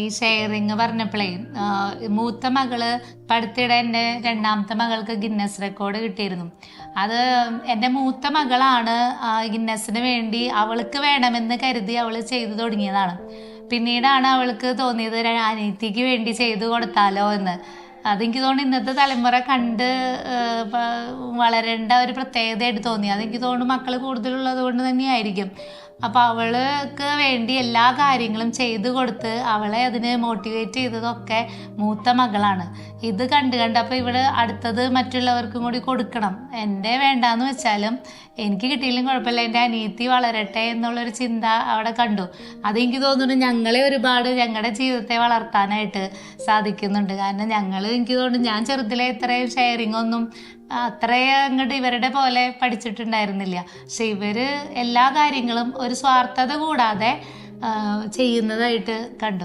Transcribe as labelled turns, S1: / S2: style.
S1: ഈ ഷെയറിങ് പറഞ്ഞപ്പോഴേ മൂത്ത മകള് അടുത്തിടെ എൻ്റെ രണ്ടാമത്തെ മകൾക്ക് ഗിന്നസ് റെക്കോർഡ് കിട്ടിയിരുന്നു. അത് എൻ്റെ മൂത്ത മകളാണ് ഗിന്നസിന് വേണ്ടി അവൾക്ക് വേണമെന്ന് കരുതി അവൾ ചെയ്തു തുടങ്ങിയതാണ്. പിന്നീടാണ് അവൾക്ക് തോന്നിയത് അനിയത്തിക്ക് വേണ്ടി ചെയ്തു കൊടുത്താലോ എന്ന്. അതെനിക്ക് തോന്നുന്നു ഇന്നത്തെ തലമുറ കണ്ട് വളരേണ്ട ഒരു പ്രത്യേകതയായിട്ട് തോന്നി. അതെനിക്ക് തോന്നുന്നു മക്കൾ കൂടുതലുള്ളത് കൊണ്ട് തന്നെയായിരിക്കും. അപ്പോൾ അവൾക്ക് വേണ്ടി എല്ലാ കാര്യങ്ങളും ചെയ്തു കൊടുത്ത് അവളെ അതിന് മോട്ടിവേറ്റ് ചെയ്തതൊക്കെ മൂത്ത മകളാണ്. ഇത് കണ്ടപ്പോൾ ഇവിടെ അടുത്തത് മറ്റുള്ളവർക്കും കൂടി കൊടുക്കണം. എൻ്റെ വേണ്ടാന്ന് വെച്ചാലും എനിക്ക് കിട്ടിയില്ലെങ്കിൽ കുഴപ്പമില്ല, എൻ്റെ അനിയത്തി വളരട്ടെ എന്നുള്ളൊരു ചിന്ത അവിടെ കണ്ടു. അതെനിക്ക് തോന്നുന്നു ഞങ്ങളെ ഒരുപാട് ഞങ്ങളുടെ ജീവിതത്തെ വളർത്താനായിട്ട് സാധിക്കുന്നുണ്ട്. കാരണം എനിക്ക് തോന്നുന്നു ഞാൻ ചെറുതിലെ ഇത്രയും ഷെയറിംഗ് ഒന്നും അത്രയും അങ്ങോട്ട് ഇവരുടെ പോലെ പഠിച്ചിട്ടുണ്ടായിരുന്നില്ല. പക്ഷെ ഇവര് എല്ലാ കാര്യങ്ങളും ഒരു സ്വാർത്ഥത കൂടാതെ ചെയ്യുന്നതായിട്ട് കണ്ടു.